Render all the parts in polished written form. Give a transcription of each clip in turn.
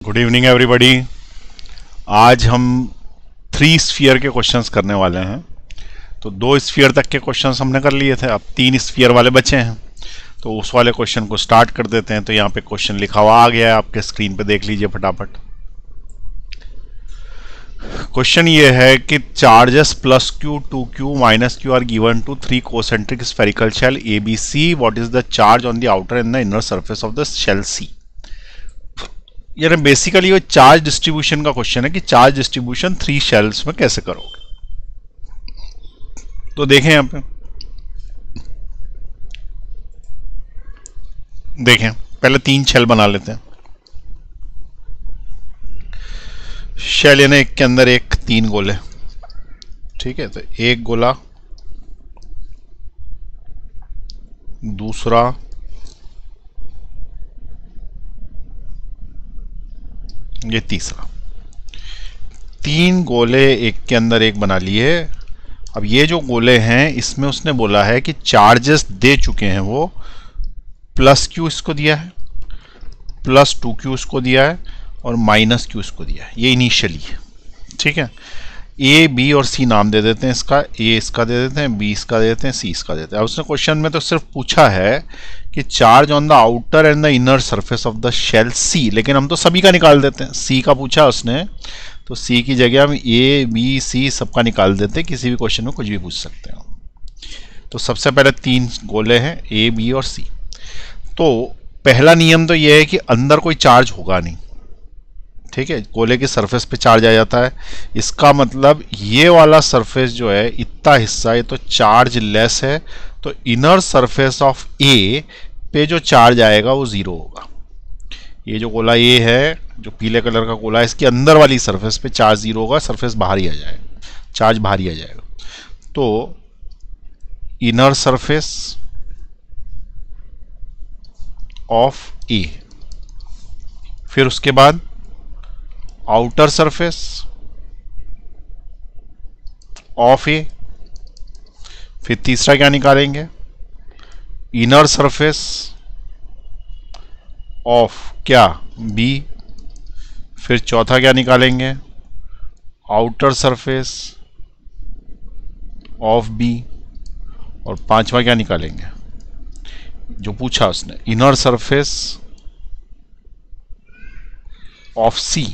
Good evening everybody. आज हम 3 sphere के क्वेश्चंस करने वाले हैं। तो 2 स्फीयर तक के क्वेश्चंस हमने कर लिए थे, अब 3 स्फीयर वाले बचे हैं। तो उस वाले क्वेश्चन को स्टार्ट कर देते हैं। तो यहाँ पे क्वेश्चन लिखा हुआ आ गया है, आपके स्क्रीन पे देख लीजिए फटाफट। क्वेश्चन ये है कि charges plus Q, 2q, minus Q are given to 3 concentric spherical shell ABC। What is the charge on the outer and the inner surface of the shell C। यानी बेसिकली ये charge distribution का question है कि charge distribution 3 shells में कैसे करोगे। तो देखें यहां पे, देखें पहले 3 शेल बना लेते हैं। शेल यानी एक के अंदर एक, 3 गोले, ठीक है। तो एक गोला, दूसरा, ये तीसरा। 3 गोले एक के अंदर एक बना लिए। अब ये जो गोले हैं इसमें उसने बोला है कि चार्जेस दे चुके हैं वो, प्लस क्यू इसको दिया है, प्लस 2q इसको दिया है और माइनस क्यू इसको दिया है। ये इनिशियली है, ठीक है। A, B और C नाम दे देते हैं इसका। A इसका दे देते हैं, B इसका दे देते हैं, C इसका देते हैं। अब उसने क्वेश्चन में तो सिर्फ पूछा है कि charge on the outer and the inner surface of the shell C, लेकिन हम तो सभी का निकाल देते हैं। C का पूछा उसने, तो C की जगह हम A, B, C सबका निकाल देते हैं। किसी भी क्वेश्चन में कुछ भी पूछ सकते हैं। तो सबसे पहले 3 गोले हैं, A, B और C। तो पहला नियम तो यह है कि अंदर कोई चार्ज होगा नहीं, ठीक है। गोले की सरफेस पे चार्ज आ जाता है। इसका मतलब ये वाला सरफेस जो है, इतना हिस्सा, ये तो चार्ज लेस है। तो इनर सरफेस ऑफ A पे जो चार्ज आएगा वो 0 होगा। ये जो गोला A है, जो पीले कलर का गोला है, इसके अंदर वाली सरफेस पे चार्ज 0 होगा, सरफेस बाहर ही आ जाएगा, चार्ज बाहर ही आ जाएगा। तो इनर सरफेस ऑफ A, फिर उसके बाद आउटर सरफेस ऑफ A, फिर तीसरा क्या निकालेंगे, इनर सरफेस ऑफ क्या B, फिर चौथा क्या निकालेंगे, आउटर सरफेस ऑफ B, और पांचवा क्या निकालेंगे जो पूछा उसने, इनर सरफेस ऑफ C,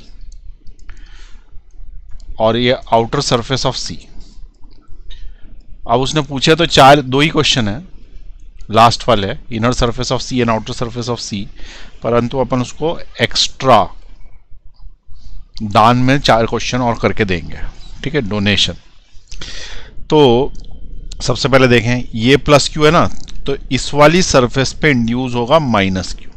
और ये आउटर सरफेस ऑफ C। अब उसने पूछा तो 2 ही क्वेश्चन है, लास्ट वाले है inner surface of C and outer surface of C, परंतु अपन उसको एक्स्ट्रा दान में 4 क्वेश्चन और करके देंगे, ठीक है, डोनेशन। तो सबसे पहले देखें, ये प्लस क्यू है ना, तो इस वाली सरफेस पे इंड्यूस होगा माइनस क्यू।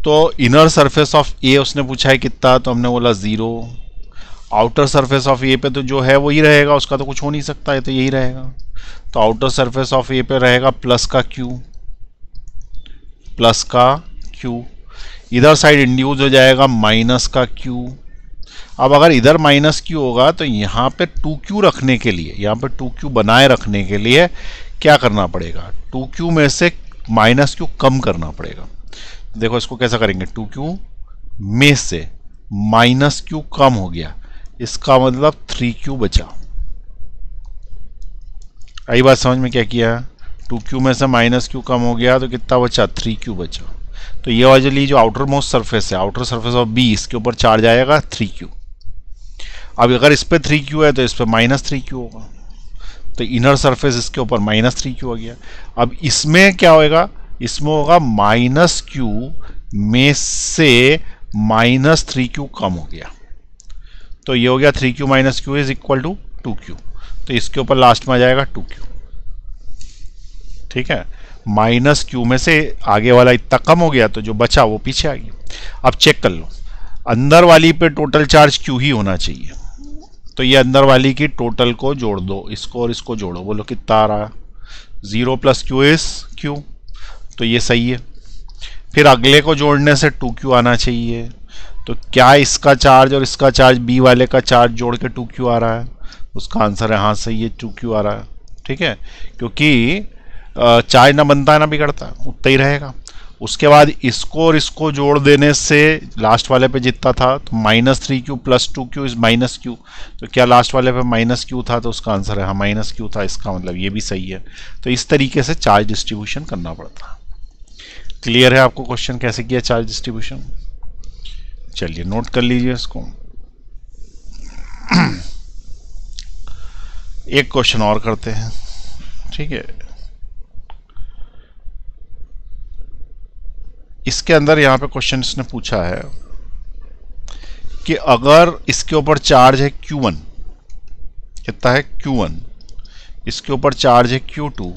तो इनर सरफेस ऑफ A उसने पूछा है कितना, तो हमने बोला 0। आउटर सरफेस ऑफ A पे तो जो है वही रहेगा, उसका तो कुछ हो नहीं सकता है, तो यही रहेगा। तो आउटर सरफेस ऑफ A पे रहेगा प्लस का Q, प्लस का Q। इधर साइड इंड्यूस हो जाएगा माइनस का Q। अब अगर इधर माइनस Q होगा तो यहाँ पे 2Q रखने के लिए, यहाँ पे 2Q बनाए रखने के लिए क्या करना पड़ेगा, 2Q में से माइनस Q कम करना पड़ेगा। देखो इसको कैसा करेंगे, 2Q में से माइनस Q कम हो गया, इसका मतलब 3Q बचा। आई बात समझ में? क्या किया, 2Q में से माइनस Q कम हो गया तो कितना बचा, 3Q बचा। तो ये वाली जो आउटर मोस्ट सरफेस है, आउटर सरफेस ऑफ B, इसके ऊपर चार्ज आएगा 3Q। अब अगर इस पे 3Q है तो इस पे माइनस 3Q होगा, तो इनर सरफेस इसके ऊपर माइनस 3Q हो गया। अब इसमें क्या होगा, इसमें होगा माइनस Q में से माइनस 3Q कम हो गया, तो ये हो गया 3Q minus Q is equal to 2Q। तो इसके ऊपर लास्ट में आ जाएगा 2Q, ठीक है। माइनस Q में से आगे वाला इतना कम हो गया, तो जो बचा वो पीछे आ गया। अब चेक कर लो, अंदर वाली पे टोटल चार्ज Q ही होना चाहिए। तो ये अंदर वाली की टोटल को जोड़ दो, इसको और इसको जोड़ो, बोलो कितना आ रहा, 0 प्लस Q इज Q, तो ये सही है। फिर अगले को जोड़ने से 2Q आना चाहिए, तो क्या इसका चार्ज और इसका चार्ज B वाले का चार्ज जोड़ के 2Q आ रहा है, उसका आंसर है हाँ सही है, 2Q आ रहा है, ठीक है। क्योंकि चार्ज ना बनता है ना बिगड़ता है, उतना ही रहेगा। उसके बाद इसको और इसको जोड़ देने से लास्ट वाले पे जितना था, तो -3q + 2q इज -q। तो क्या लास्ट वाले पे -q था, तो उसका आंसर है हाँ -q था, इसका मतलब ये भी सही है। तो इस तरीके से चार्ज डिस्ट्रीब्यूशन करना पड़ता है। क्लियर है आपको क्वेश्चन कैसे किया चार्ज डिस्ट्रीब्यूशन? चलिए नोट कर लीजिए इसको। एक क्वेश्चन और करते हैं, ठीक है। इसके अंदर यहां पे क्वेश्चन इसने पूछा है कि अगर इसके ऊपर चार्ज है Q1, कितना है Q1, इसके ऊपर चार्ज है Q2,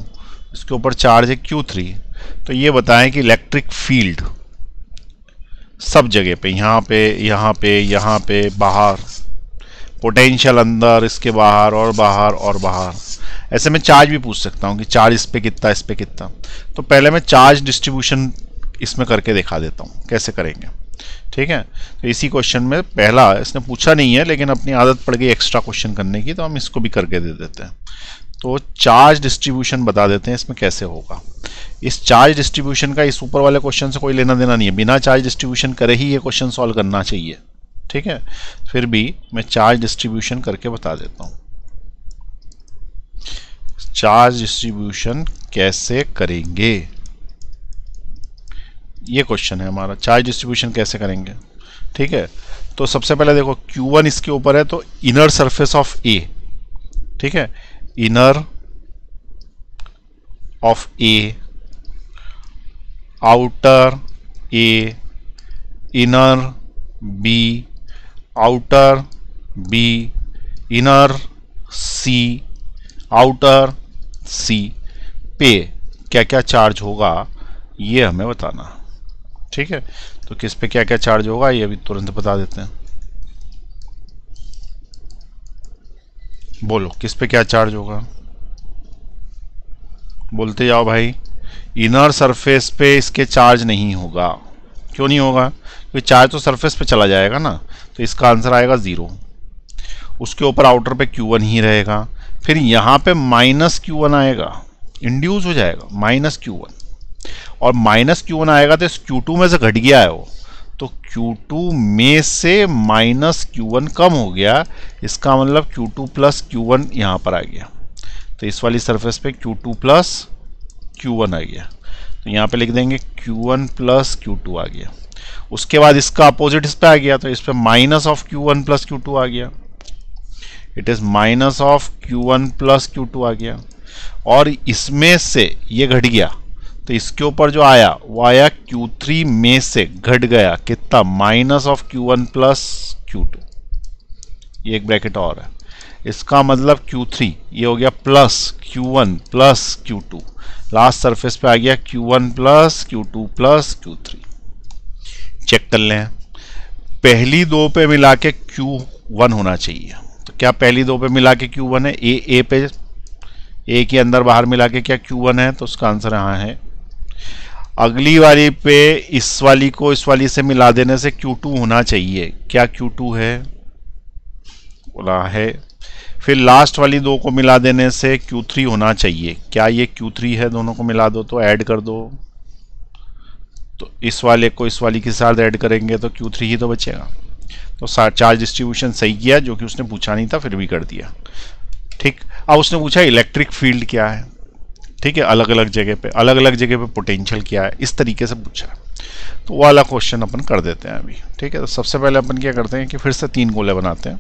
इसके ऊपर चार्ज है Q3, तो ये बताएं कि इलेक्ट्रिक फील्ड सब जगह पे, यहाँ पे, यहाँ पे, यहाँ पे, बाहर, पोटेंशियल अंदर, इसके बाहर और बाहर और बाहर, ऐसे मैं चार्ज भी पूछ सकता हूँ कि चार्ज इस पे कितना, इस पे कितना। तो पहले मैं चार्ज डिस्ट्रीब्यूशन इसमें करके दिखा देता हूँ कैसे करेंगे, ठीक है। तो इसी क्वेश्चन में पहला इसने पूछा नहीं है, लेकिन अपनी आदत पड़ गई एक्स्ट्रा क्वेश्चन करने की, तो हम इसको भी करके दे देते हैं। तो चार्ज डिस्ट्रीब्यूशन बता देते हैं इसमें कैसे होगा। इस चार्ज डिस्ट्रीब्यूशन का इस ऊपर वाले क्वेश्चन से कोई लेना देना नहीं है, बिना चार्ज डिस्ट्रीब्यूशन करे ही ये क्वेश्चन सॉल्व करना चाहिए, ठीक है। फिर भी मैं चार्ज डिस्ट्रीब्यूशन करके बता देता हूं। चार्ज डिस्ट्रीब्यूशन कैसे करेंगे, ये क्वेश्चन है हमारा, चार्ज डिस्ट्रीब्यूशन कैसे करेंगे, ठीक है। तो सबसे पहले देखो Q1 इसके ऊपर है, तो इनर सरफेस ऑफ A, ठीक है, inner of A, outer A, inner B, outer B, inner C, outer C पे क्या क्या चार्ज होगा ये हमें बताना, ठीक है। तो किस पे क्या क्या चार्ज होगा ये अभी तुरंत बता देते हैं। बोलो किस पे क्या चार्ज होगा, बोलते जाओ भाई। इनर सरफेस पे इसके चार्ज नहीं होगा, क्यों नहीं होगा, क्योंकि चार्ज तो सरफेस पे चला जाएगा ना, तो इसका आंसर आएगा 0। उसके ऊपर आउटर पे Q1 ही रहेगा, फिर यहाँ पे -Q1 आएगा, इंड्यूस हो जाएगा -Q1, और -Q1 आएगा तो इस Q2 में से घट गया है वो, तो Q2 में से -Q1 कम हो गया, इसका मतलब Q2 + Q1 यहाँ पर आ गया। तो इस वाली सरफेस पे Q2 + Q1 आ गया, तो यहाँ पे लिख देंगे Q1 + Q2 आ गया। उसके बाद इसका अपोजिट इस पे आ गया, तो इस पे -Q1 + Q2 आ गया, इट इज -Q1 + Q2 आ गया। और इसमें से ये घट गया, तो इसके ऊपर जो आया वो आया Q3 में से घट गया कितना, -Q1 + Q2, ये एक ब्रैकेट और है। इसका मतलब Q3 ये हो गया +Q1 + Q2, लास्ट सरफेस पे आ गया Q1 + Q2 + Q3। चेक कर लें, पहली दो पे मिला के Q1 होना चाहिए, तो क्या पहली दो पे मिला के Q1 है, ए पे, ए के अंदर बाहर मिला के क्या Q1 है, तो उसका आंसर यहाँ है। अगली वाली पे इस वाली को इस वाली से मिला देने से Q2 होना चाहिए, क्या Q2 है, बोला है। फिर लास्ट वाली दो को मिला देने से Q3 होना चाहिए, क्या ये Q3 है, दोनों को मिला दो तो ऐड कर दो, तो इस वाले को इस वाली के साथ ऐड करेंगे तो Q3 ही तो बचेगा। तो चार्ज डिस्ट्रीब्यूशन सही किया, जो कि उसने पूछा नहीं था फिर भी कर दिया, ठीक। अब उसने पूछा इलेक्ट्रिक फील्ड क्या है, ठीक है, अलग अलग जगह पे पोटेंशियल क्या है, इस तरीके से पूछा है। तो वो वाला क्वेश्चन अपन कर देते हैं अभी, ठीक है। तो सबसे पहले अपन क्या करते हैं कि फिर से 3 गोले बनाते हैं।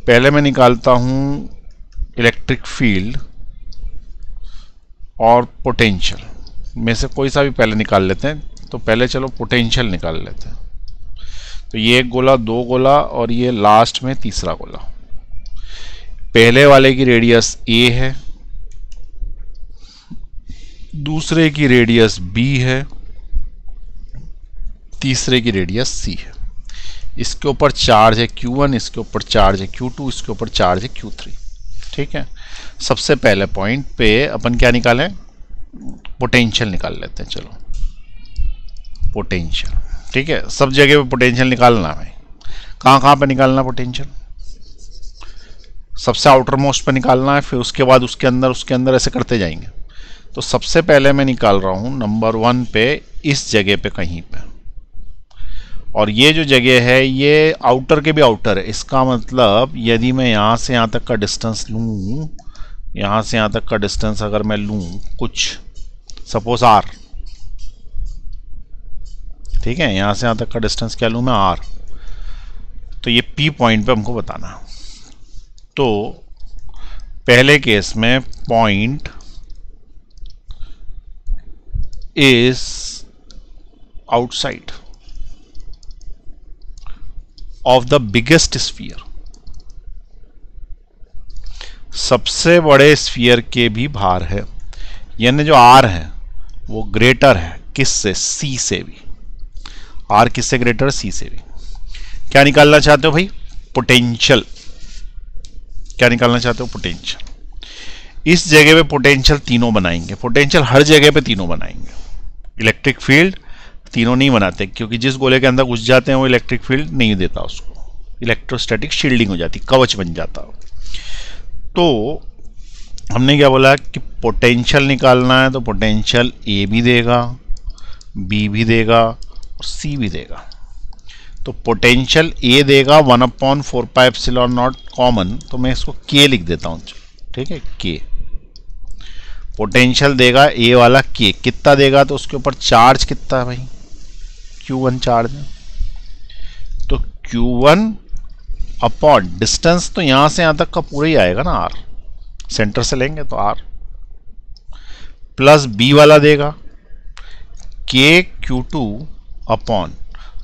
पहले मैं निकालता हूं इलेक्ट्रिक फील्ड और पोटेंशियल में से कोई सा भी पहले निकाल लेते हैं। तो पहले चलो पोटेंशियल निकाल लेते हैं। तो ये एक गोला, 2 गोला और ये लास्ट में तीसरा गोला। पहले वाले की रेडियस A है, दूसरे की रेडियस B है, तीसरे की रेडियस C है। इसके ऊपर चार्ज है Q1, इसके ऊपर चार्ज है Q2, इसके ऊपर चार्ज है Q3, ठीक है। सबसे पहले पॉइंट पे अपन क्या निकालें, पोटेंशियल निकाल लेते हैं। चलो पोटेंशियल, ठीक है, सब जगह पे पोटेंशियल निकालना है। कहाँ कहाँ पे निकालना पोटेंशियल, सबसे आउटर मोस्ट पे निकालना है, फिर उसके बाद उसके अंदर ऐसे करते जाएंगे। तो सबसे पहले मैं निकाल रहा हूं नंबर 1 पे इस जगह पे कहीं पे, और ये जो जगह है ये आउटर के भी आउटर है। इसका मतलब यदि मैं यहां से यहां तक का डिस्टेंस लूं, यहां से यहां तक का डिस्टेंस अगर मैं लूं कुछ सपोज r, ठीक है, यहां से यहां तक का डिस्टेंस क्या लूं मैं r, तो ये P पॉइंट पे हमको बताना है। तो पहले केस में point is outside of the biggest sphere, सबसे बड़े स्फीयर के भी बाहर है, यानी जो r है वो ग्रेटर है किससे, c से भी। r किससे ग्रेटर, c से भी। क्या निकालना चाहते हो भाई, पोटेंशियल। क्या निकालना चाहते हो, पोटेंशियल। इस जगह पे पोटेंशियल तीनों बनाएंगे, पोटेंशियल हर जगह पे तीनों बनाएंगे। इलेक्ट्रिक फील्ड तीनों नहीं बनाते, क्योंकि जिस गोले के अंदर घुस जाते हैं वो इलेक्ट्रिक फील्ड नहीं देता उसको, इलेक्ट्रोस्टैटिक शील्डिंग हो जाती, कवच बन जाता। तो हमने क्या बोला कि पोटेंशियल निकालना है, तो पोटेंशियल ए भी देगा, बी भी देगा और सी भी देगा। तो पोटेंशियल ए देगा 1/4πε0 कॉमन, तो मैं इसको के लिख देता हूं, ठीक है, के। पोटेंशियल देगा ए वाला के, कितना देगा, तो उसके ऊपर चार्ज कितना है भाई, Q1 चार्ज है, तो Q1 अपॉन डिस्टेंस, तो यहां से यहां तक का पूरा ही आएगा ना, r सेंटर से लेंगे तो r, प्लस बी वाला देगा के Q2 अपॉन,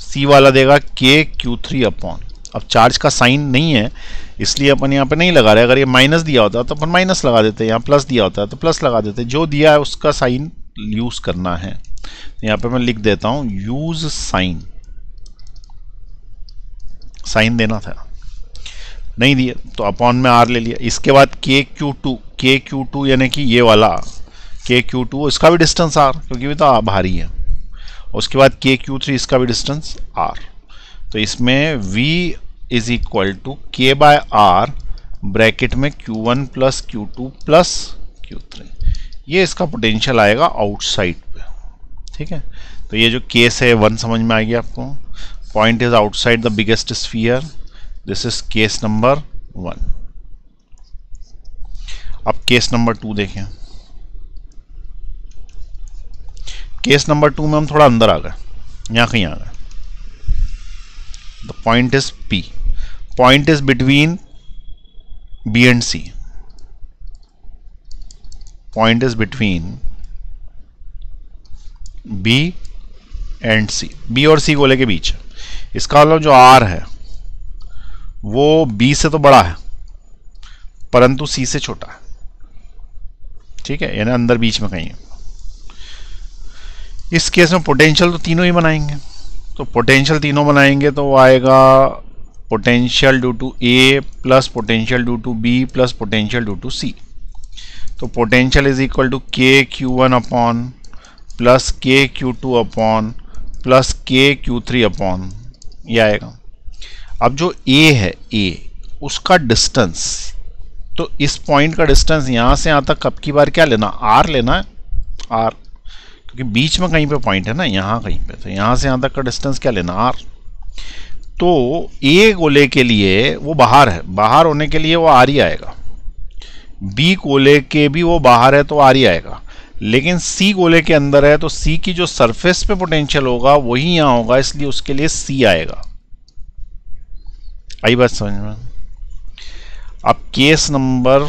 सी वाला देगा के Q3 अपॉन। अब चार्ज का साइन नहीं है इसलिए अपन यहाँ पे नहीं लगा रहे, अगर ये माइनस दिया होता तो अपन माइनस लगा देते, यहाँ प्लस दिया होता है तो प्लस लगा देते, जो दिया है उसका साइन यूज करना है। यहाँ पे मैं लिख देता हूं यूज साइन, साइन देना था, नहीं दिया तो अपॉन में r ले लिया। इसके बाद के Q2 यानी कि ये वाला के Q2, इसका भी डिस्टेंस r क्योंकि भी तो भारी है। उसके बाद के Q3, इसका भी डिस्टेंस r। तो इसमें v इज इक्वल टू के बाय आर ब्रैकेट में Q1 plus Q2 plus Q3, ये इसका पोटेंशियल आएगा आउटसाइड पे, ठीक है। तो ये जो केस है 1 समझ में आ गया आपको, point is outside the biggest sphere, this is case number 1। अब केस नंबर 2 देखें। केस नंबर 2 में हम थोड़ा अंदर आ गए, यहां कहीं आ गए। The point is P, point is between B and C, point is between B and C, B और C गोले के बीच है। इसका मतलब जो R है वो B से तो बड़ा है परंतु C से छोटा है, ठीक है, यानी अंदर बीच में कहीं है। इस केस में पोटेंशियल तो तीनों ही बनाएंगे, तो पोटेंशियल तीनों बनाएंगे तो वो आएगा potential due to A plus potential due to B plus potential due to C. तो पोटेंशियल इज इक्वल टू के Q1 अपॉन प्लस के Q2 अपॉन प्लस के Q3 अपॉन, ये आएगा। अब जो ए है, ए उसका डिस्टेंस, तो इस पॉइंट का डिस्टेंस यहां से यहां तक अब की बार क्या लेना, r लेना है, r, क्योंकि बीच में कहीं पे पॉइंट है ना, यहां कहीं पे, तो यहां से यहां तक का डिस्टेंस क्या लेना, r। तो ए गोले के लिए वो बाहर है, बाहर होने के लिए वो r ही आएगा, बी गोले के भी वो बाहर है तो r ही आएगा, लेकिन सी गोले के अंदर है तो सी की जो सरफेस पे पोटेंशियल होगा वही यहां होगा, इसलिए उसके लिए सी आएगा। आई बात समझ में। अब केस नंबर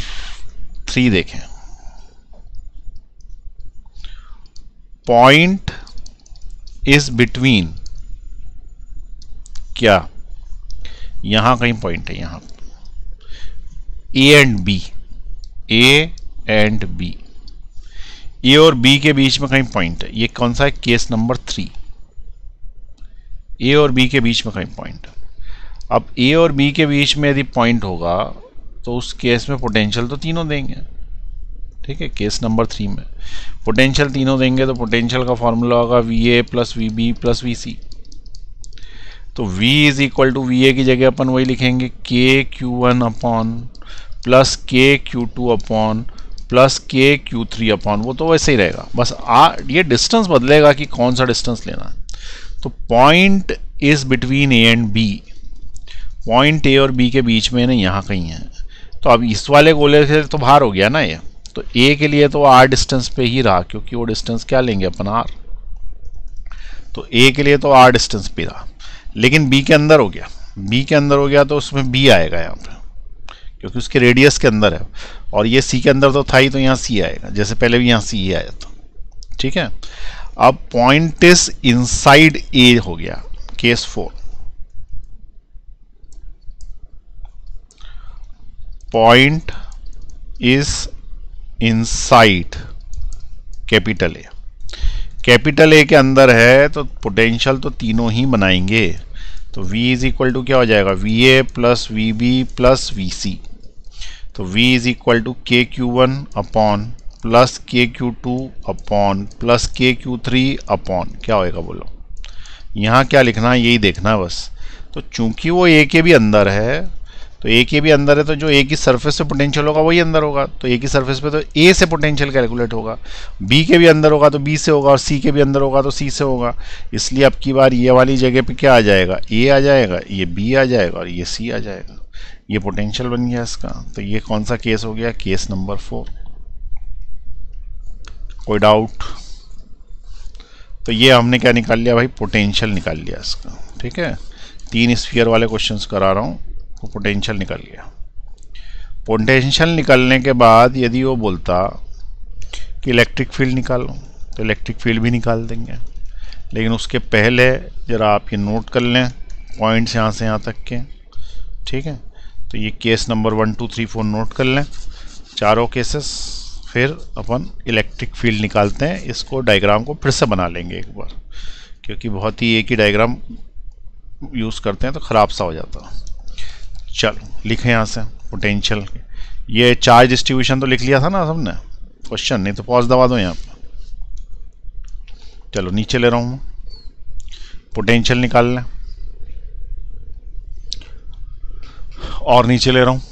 3 देखें। पॉइंट इज बिटवीन, क्या यहां कहीं पॉइंट है, यहां A and B, A and B, A और बी के बीच में कहीं पॉइंट है। ये कौन सा है, केस नंबर 3, ए और बी के बीच में कहीं पॉइंट है। अब ए और बी के बीच में यदि पॉइंट होगा तो उस केस में पोटेंशियल तो तीनों देंगे, ठीक है। केस नंबर 3 में पोटेंशियल तीनों देंगे तो पोटेंशियल का फॉर्मूला होगा VA plus VB plus VC। तो V is equal to VA की जगह अपन वही लिखेंगे के Q1 अपॉन प्लस के Q2 upon plus K Q three upon, वो तो वैसे ही रहेगा, बस ये डिस्टेंस बदलेगा कि कौन सा डिस्टेंस लेना है। तो point is between A and B, point A और बी के बीच में नहीं, यहाँ कहीं है। तो अब इस वाले गोले से तो बाहर हो गया ना ये, तो ए के लिए तो आर डिस्टेंस पे ही रहा, क्योंकि वो डिस्टेंस क्या लेंगे अपन, आर। तो ए के लिए तो आर डिस्टेंस पे रहा, लेकिन बी के अंदर हो गया, बी के अंदर हो गया तो उसमें बी आएगा यहाँ पे, क्योंकि उसके रेडियस के अंदर है, और ये सी के अंदर तो था ही, तो यहाँ सी आएगा, जैसे पहले भी यहाँ सी आया था। ठीक है, अब पॉइंट इज इनसाइड ए हो गया, case 4। Point is inside capital A, capital A के अंदर है, तो पोटेंशियल तो तीनों ही बनाएंगे। तो V इज इक्वल टू क्या हो जाएगा, V A plus V B plus V C. तो V is equal to K Q one upon plus K Q two upon plus K Q three upon, क्या होएगा बोलो, यहाँ क्या लिखना है यही देखना है बस। तो चूंकि वो ए के भी अंदर है, तो ए के भी अंदर है, तो जो ए की सरफेस पे पोटेंशियल होगा वही अंदर होगा, तो ए की सरफेस पे तो ए से पोटेंशियल कैलकुलेट होगा, बी के भी अंदर होगा तो बी से होगा, और सी के भी अंदर होगा तो सी से होगा। इसलिए अब की बार ये वाली जगह पे क्या आ जाएगा, ए आ जाएगा, ये बी आ जाएगा और ये सी आ जाएगा, ये पोटेंशियल बन गया इसका। तो ये कौन सा केस हो गया, केस नंबर 4। कोई डाउट? तो ये हमने क्या निकाल लिया भाई, पोटेंशियल निकाल लिया इसका। ठीक है, 3 स्फीयर वाले क्वेश्चंस करा रहा हूँ, वो पोटेंशियल निकल गया। पोटेंशियल निकलने के बाद यदि वो बोलता कि इलेक्ट्रिक फील्ड निकालो, तो इलेक्ट्रिक फील्ड भी निकाल देंगे, लेकिन उसके पहले ज़रा आप ये नोट कर लें पॉइंट्स यहाँ से यहाँ तक के। ठीक है, तो ये केस नंबर 1 2 3 4 नोट कर लें, चारों केसेस। फिर अपन इलेक्ट्रिक फील्ड निकालते हैं, इसको डायग्राम को फिर से बना लेंगे एक बार, क्योंकि बहुत ही एक ही डायग्राम यूज़ करते हैं तो ख़राब सा हो जाता है। चलो लिखें यहाँ से पोटेंशियल, ये चार्ज डिस्ट्रीब्यूशन तो लिख लिया था ना सबने क्वेश्चन, नहीं तो पॉज दबा दो यहाँ पे। चलो नीचे ले रहा हूँ, पोटेंशियल निकाल लें, और नीचे ले रहा हूँ,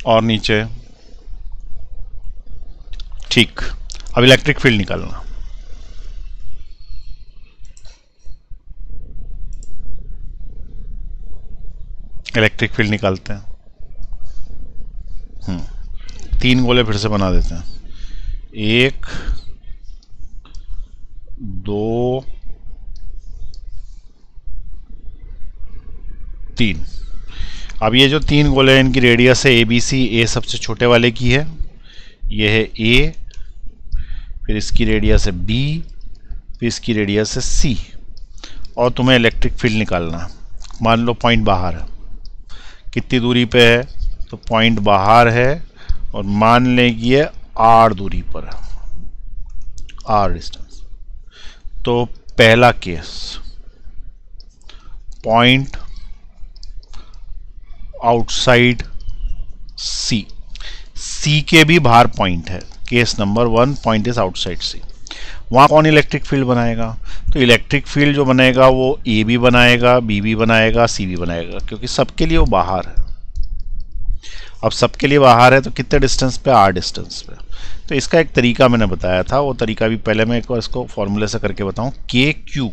और नीचे। ठीक, अब इलेक्ट्रिक फील्ड निकालना। इलेक्ट्रिक फील्ड निकालते हैं। 3 गोले फिर से बना देते हैं, 1 2 3। अब ये जो 3 गोले हैं इनकी रेडियस है ABC, ए सबसे छोटे वाले की है, ये है A, फिर इसकी रेडियस है B, फिर इसकी रेडियस है C, और तुम्हें इलेक्ट्रिक फील्ड निकालना है। मान लो पॉइंट बाहर है, कितनी दूरी पे है, तो पॉइंट बाहर है, और मान लें कि ये R दूरी पर है, R डिस्टेंस। तो पहला case, point outside C, C के भी बाहर पॉइंट है, case number 1 point is outside C। वहाँ कौन इलेक्ट्रिक फील्ड बनाएगा, तो इलेक्ट्रिक फील्ड जो बनेगा वो ए भी बनाएगा, बी भी बनाएगा, सी भी बनाएगा, क्योंकि सबके लिए वो बाहर है। अब सबके लिए बाहर है तो कितने डिस्टेंस पे, आर डिस्टेंस पे। तो इसका एक तरीका मैंने बताया था, वो तरीका भी पहले मैं एक बार इसको फॉर्मूले से करके बताऊँ। के क्यू,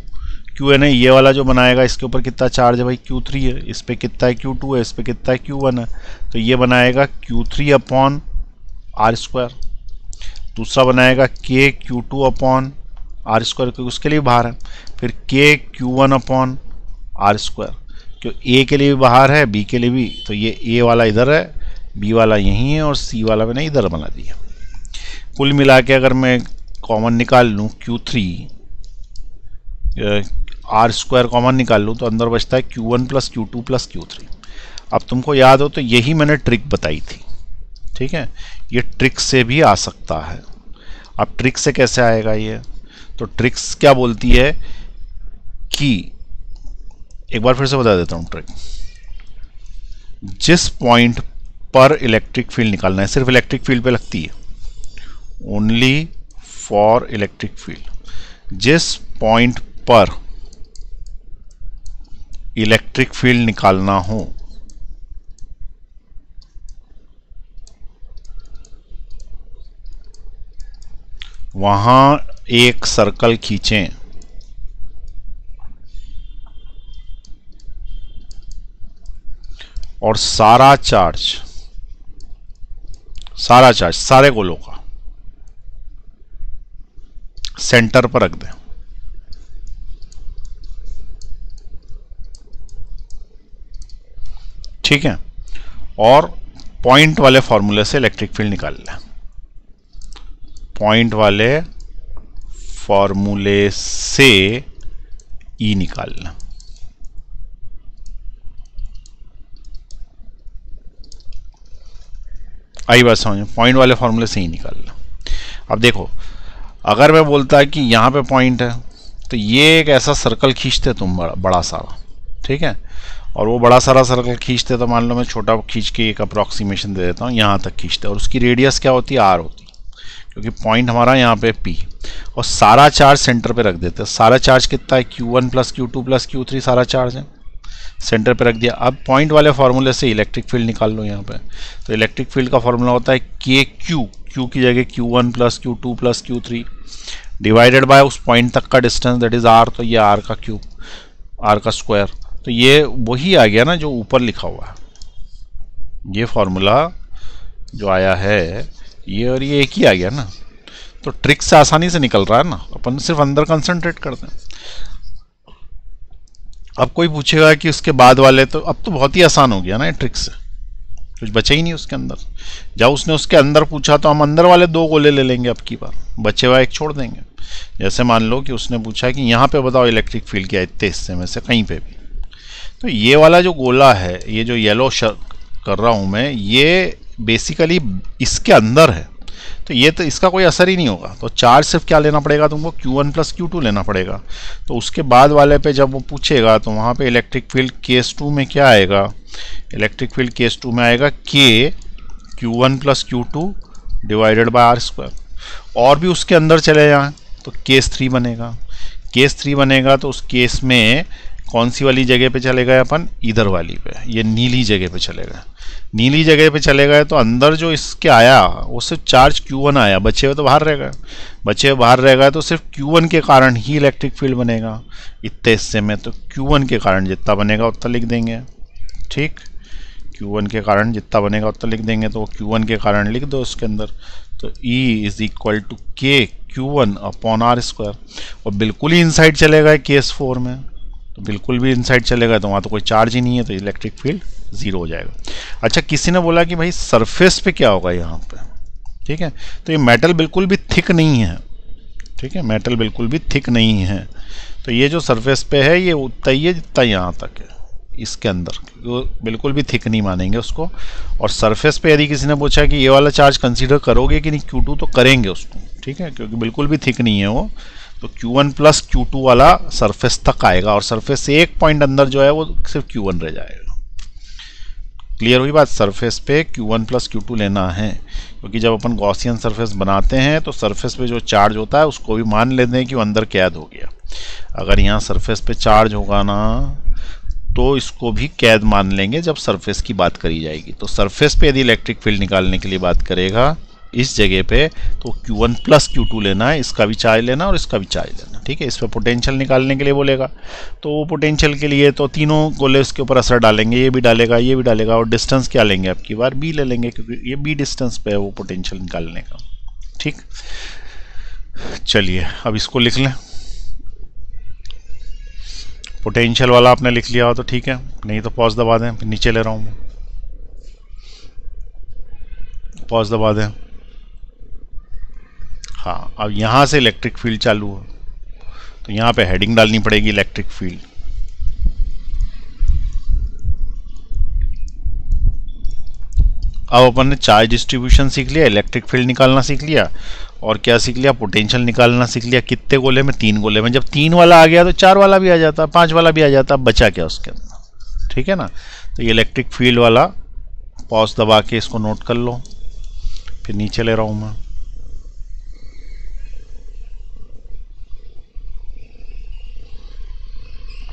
क्यू है ना, ये वाला जो बनाएगा इसके ऊपर कितना चार्ज है भाई, Q3 है, इस पर कितना है Q2 है, इस पर कितना है Q1 है, तो ये बनाएगा Q3 अपॉन आर स्क्वायर। दूसरा बनाएगा के Q2 अपॉन आर स्क्वायर, क्योंकि उसके लिए बाहर है। फिर के Q1 अपॉन आर स्क्वायर, क्यों ए के लिए भी बाहर है, बी के लिए भी, तो ये ए वाला इधर है, बी वाला यहीं है, और सी वाला मैंने इधर बना दिया। कुल मिला के अगर मैं कॉमन निकाल लूँ Q3, आर स्क्वायर कॉमन निकाल लूँ, तो अंदर बचता है Q1 plus Q2 plus Q3। अब तुमको याद हो तो यही मैंने ट्रिक बताई थी। ठीक है, ये ट्रिक से भी आ सकता है। अब ट्रिक से कैसे आएगा ये, तो ट्रिक्स क्या बोलती है कि, एक बार फिर से बता देता हूँ ट्रिक। जिस पॉइंट पर इलेक्ट्रिक फील्ड निकालना है, सिर्फ इलेक्ट्रिक फील्ड पे लगती है, ओनली फॉर इलेक्ट्रिक फील्ड। जिस पॉइंट पर इलेक्ट्रिक फील्ड निकालना हो वहां एक सर्कल खींचें, और सारा चार्ज सारे गोलों का सेंटर पर रख दें। ठीक है, और पॉइंट वाले फॉर्मूले से इलेक्ट्रिक फील्ड निकाल लें। पॉइंट वाले फॉर्मूले से ई निकाल लें। आई बात समझ में? पॉइंट वाले फॉर्मूले से ही निकाल लें। अब देखो, अगर मैं बोलता कि यहां पे पॉइंट है, तो ये एक ऐसा सर्कल खींचते तुम बड़ा सारा, ठीक है, और वो बड़ा सारा सर्कल खींचते, तो मान लो मैं छोटा खींच के एक अप्रॉक्सीमेशन दे देता हूँ, यहाँ तक खींचते, और उसकी रेडियस क्या होती है, आर होती है, क्योंकि पॉइंट हमारा यहाँ पे पी, और सारा चार्ज सेंटर पे रख देते हैं। सारा चार्ज कितना है, Q1 + Q2 + Q3 सारा चार्ज है, सेंटर पे रख दिया। अब पॉइंट वाले फॉर्मूले से इलेक्ट्रिक फील्ड निकाल लो यहाँ पे। तो इलेक्ट्रिक फील्ड का फॉर्मूला होता है KQ, Q की जगह Q1 + Q2 + Q3 divided by उस पॉइंट तक का डिस्टेंस, दैट इज R, तो ये R का क्यूब, R का स्क्वायर। तो ये वही आ गया ना जो ऊपर लिखा हुआ है, ये फॉर्मूला जो आया है ये, और ये एक ही आ गया ना। तो ट्रिक से आसानी से निकल रहा है ना, अपन सिर्फ अंदर कंसंट्रेट करते हैं। अब कोई पूछेगा कि उसके बाद वाले, तो अब तो बहुत ही आसान हो गया ना ये ट्रिक से, कुछ बचा ही नहीं उसके अंदर। जब उसने उसके अंदर पूछा तो हम अंदर वाले 2 गोले ले लेंगे, अब की बार बचे हुआ एक छोड़ देंगे। जैसे मान लो कि उसने पूछा कि यहाँ पे बताओ इलेक्ट्रिक फील्ड क्या है इतने हिस्से में से कहीं पे भी, तो ये वाला जो गोला है, ये जो येलो कर रहा हूँ मैं, ये बेसिकली इसके अंदर है, तो ये तो इसका कोई असर ही नहीं होगा। तो चार्ज सिर्फ क्या लेना पड़ेगा तुमको, Q1 + Q2 लेना पड़ेगा। तो उसके बाद वाले पे जब वो पूछेगा तो वहाँ पे इलेक्ट्रिक फील्ड केस 2 में क्या आएगा, इलेक्ट्रिक फील्ड केस 2 में आएगा K Q1 + Q2 divided by R²। और भी उसके अंदर चले जाएं तो केस 3 बनेगा। केस 3 बनेगा तो उस केस में कौन सी वाली जगह पे चले गए अपन, इधर वाली पे, ये नीली जगह पे चले गए। नीली जगह पे चले गए तो अंदर जो इसके आया वो सिर्फ चार्ज Q1 आया, बचे हुए तो बाहर रह गए। बचे हुए बाहर रह गए तो सिर्फ Q1 के कारण ही इलेक्ट्रिक फील्ड बनेगा इतने हिस्से में। तो Q1 के कारण जितना बनेगा उतना लिख देंगे, ठीक, Q1 के कारण जितना बनेगा उतना लिख देंगे। तो वो Q1 के कारण लिख दो उसके अंदर। तो E = K Q1 / R²। और बिल्कुल ही इनसाइड चले गए केस 4 में, तो बिल्कुल भी इनसाइड चलेगा तो वहाँ तो कोई चार्ज ही नहीं है, तो इलेक्ट्रिक फील्ड 0 हो जाएगा। अच्छा, किसी ने बोला कि भाई सरफेस पे क्या होगा यहाँ पे, ठीक है, तो ये मेटल बिल्कुल भी थिक नहीं है, ठीक है, मेटल बिल्कुल भी थिक नहीं है। तो ये जो सरफेस पे है ये उतना ही है जितना यहाँ तक है, इसके अंदर वो बिल्कुल भी थिक नहीं मानेंगे उसको। और सरफेस पे यदि किसी ने पूछा कि ये वाला चार्ज कंसीडर करोगे कि नहीं Q2, तो करेंगे उसको, ठीक है, क्योंकि बिल्कुल भी थिक नहीं है वो। तो Q1 + Q2 वाला सरफेस तक आएगा, और सरफेस से एक पॉइंट अंदर जो है वो सिर्फ Q1 रह जाएगा। क्लियर हुई बात? सरफेस पे Q1 + Q2 लेना है, क्योंकि जब अपन गॉसियन सरफेस बनाते हैं तो सरफेस पे जो चार्ज होता है उसको भी मान लेते हैं कि वो अंदर कैद हो गया। अगर यहाँ सरफेस पे चार्ज होगा ना तो इसको भी कैद मान लेंगे जब सरफेस की बात करी जाएगी। तो सरफेस पे यदि इलेक्ट्रिक फील्ड निकालने के लिए बात करेगा इस जगह पे, तो Q1 + Q2 लेना है, इसका भी चार्ज लेना और इसका भी चार्ज लेना, ठीक है। इस पर पोटेंशियल निकालने के लिए बोलेगा, तो पोटेंशियल के लिए तो तीनों गोले इसके ऊपर असर डालेंगे, ये भी डालेगा, ये भी डालेगा, और डिस्टेंस क्या लेंगे, अब की बार B ले लेंगे, क्योंकि ये B डिस्टेंस पे है वो पोटेंशियल निकालने का, ठीक। चलिए अब इसको लिख लें। पोटेंशियल वाला आपने लिख लिया हो तो ठीक है, नहीं तो पॉज दबा दें, फिर नीचे ले रहा हूँ मैं, पॉज दबा दें। हाँ, अब यहाँ से इलेक्ट्रिक फील्ड चालू हो, तो यहाँ पे हेडिंग डालनी पड़ेगी इलेक्ट्रिक फील्ड। अब अपन ने चार्ज डिस्ट्रीब्यूशन सीख लिया, इलेक्ट्रिक फील्ड निकालना सीख लिया, और क्या सीख लिया, पोटेंशियल निकालना सीख लिया। कितने गोले में, 3 गोले में। जब 3 वाला आ गया तो 4 वाला भी आ जाता, 5 वाला भी आ जाता, बचा क्या उसके अंदर, ठीक है ना। तो ये इलेक्ट्रिक फील्ड वाला पॉज दबा के इसको नोट कर लो, फिर नीचे ले रहा हूं मैं।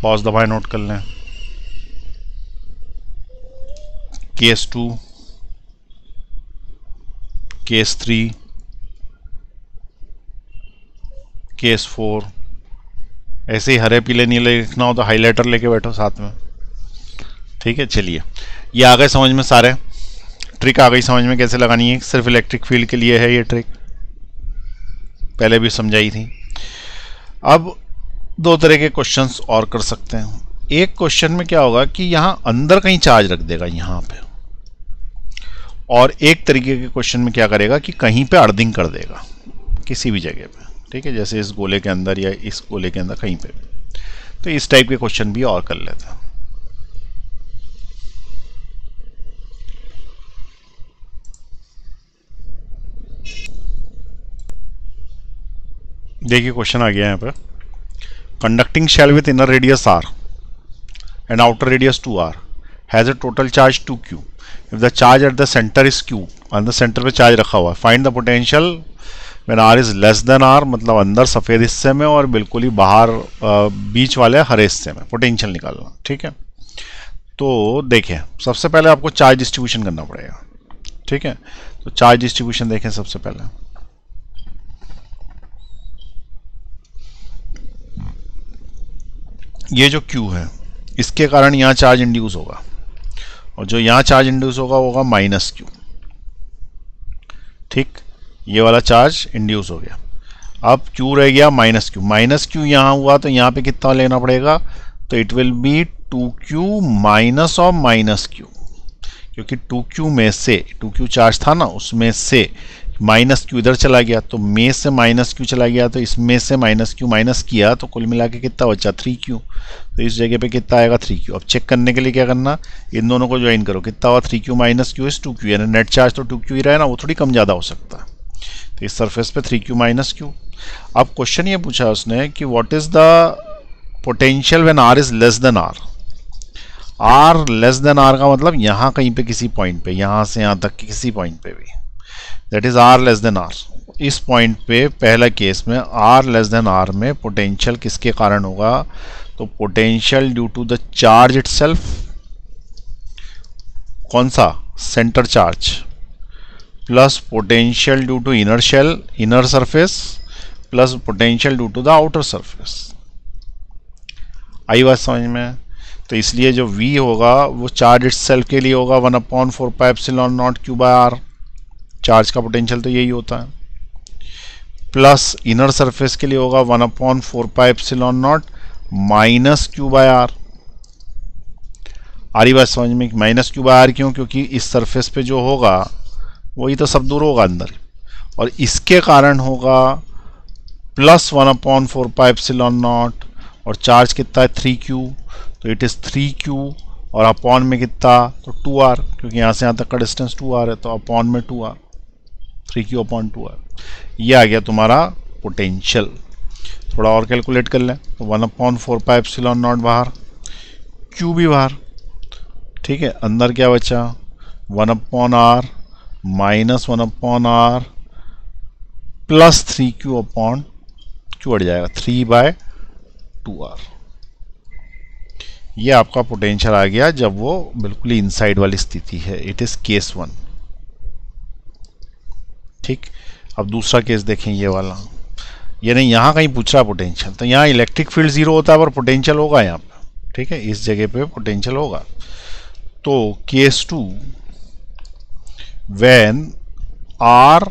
पॉज दबाए नोट कर लें। Case 2, case 3, case 4। ऐसे ही हरे पीले नीले लिखना हो तो हाइलाइटर लेके बैठो साथ में। ठीक है, चलिए ये आ गए समझ में, सारे ट्रिक आ गई समझ में कैसे लगानी है। सिर्फ इलेक्ट्रिक फील्ड के लिए है ये ट्रिक, पहले भी समझाई थी। अब दो तरह के क्वेश्चंस और कर सकते हैं। एक क्वेश्चन में क्या होगा कि यहां अंदर कहीं चार्ज रख देगा यहां पे, और एक तरीके के क्वेश्चन में क्या करेगा कि कहीं पे अर्थिंग कर देगा किसी भी जगह पे। ठीक है, जैसे इस गोले के अंदर या इस गोले के अंदर कहीं पे। तो इस टाइप के क्वेश्चन भी और कर लेते हैं। देखिए क्वेश्चन आ गया यहाँ पे, conducting shell with inner radius r and outer radius 2r has a total charge 2q. If the charge at the center is q and the center पे चार्ज रखा हुआ है, find the potential when r is less than r, मतलब अंदर सफेद हिस्से में और बिल्कुल ही बाहर बीच वाले हरे हिस्से में पोटेंशियल निकालना। ठीक है, तो देखें सबसे पहले आपको चार्ज डिस्ट्रीब्यूशन करना पड़ेगा। ठीक है, तो चार्ज डिस्ट्रीब्यूशन देखें सबसे पहले। ये जो Q है इसके कारण यहाँ चार्ज इंड्यूस होगा, और जो यहाँ चार्ज इंड्यूस होगा माइनस Q। ठीक, ये वाला चार्ज इंड्यूस हो गया। अब Q रह गया माइनस Q। माइनस Q यहाँ हुआ तो यहाँ पे कितना लेना पड़ेगा, तो it will B 2Q minus of minus Q, क्योंकि 2Q में से 2Q चार्ज था ना, उसमें से माइनस Q इधर चला गया, तो में से माइनस Q चला गया, तो इसमें से माइनस Q माइनस किया तो कुल मिला के कितना बचा 3Q। तो इस जगह पे कितना आएगा 3Q। अब चेक करने के लिए क्या करना, इन दोनों को ज्वाइन करो, कितना हुआ 3Q minus Q is 2Q, यानी नेट चार्ज तो 2Q ही रहा है ना, वो थोड़ी कम ज़्यादा हो सकता है। तो इस सरफेस पे 3Q माइनस Q। अब क्वेश्चन ये पूछा उसने कि what is the potential when r is less than r। r less than r का मतलब यहाँ कहीं पे किसी पॉइंट पे, यहाँ से यहाँ तक किसी पॉइंट पे भी, that is r less than r। इस पॉइंट पे पहला केस में r लेस देन r में पोटेंशियल किसके कारण होगा, तो potential due to the charge itself. कौन सा, centre charge, plus potential due to inner shell, inner surface, plus potential due to the outer surface. आई बात समझ में। तो इसलिए जो v होगा वो चार्ज इटसेल्फ के लिए होगा 1/4πε0 Q/r। चार्ज का पोटेंशियल तो यही होता है, प्लस इनर सरफेस के लिए होगा 1/4πε0 माइनस Q/r। आ रही बात समझ में, माइनस Q/r क्यों, क्योंकि इस सरफेस पे जो होगा वही तो सब दूर होगा अंदर, और इसके कारण होगा प्लस 1/4πε0, और चार्ज कितना है 3Q, तो इट इज 3Q, और अपॉन में कितना, तो 2r, क्योंकि यहाँ से यहाँ तक का डिस्टेंस 2r है, तो अपॉन में 2r, 3Q अपॉन 2r। ये आ गया तुम्हारा पोटेंशियल। थोड़ा और कैलकुलेट कर लें, तो 1/4πε0 बाहर, Q भी बाहर। ठीक है, अंदर क्या बचा 1/r minus 1/r plus 3Q upon Q हट जाएगा 3/2r। ये आपका पोटेंशियल आ गया जब वो बिल्कुल इनसाइड वाली स्थिति है। It is case 1। ठीक, अब दूसरा केस देखें, ये वाला, ये नहीं, यहाँ कहीं पूछ रहा पोटेंशियल, तो यहाँ इलेक्ट्रिक फील्ड 0 होता है पर पोटेंशियल होगा यहाँ पे। ठीक है, इस जगह पे पोटेंशियल होगा। तो case 2, when r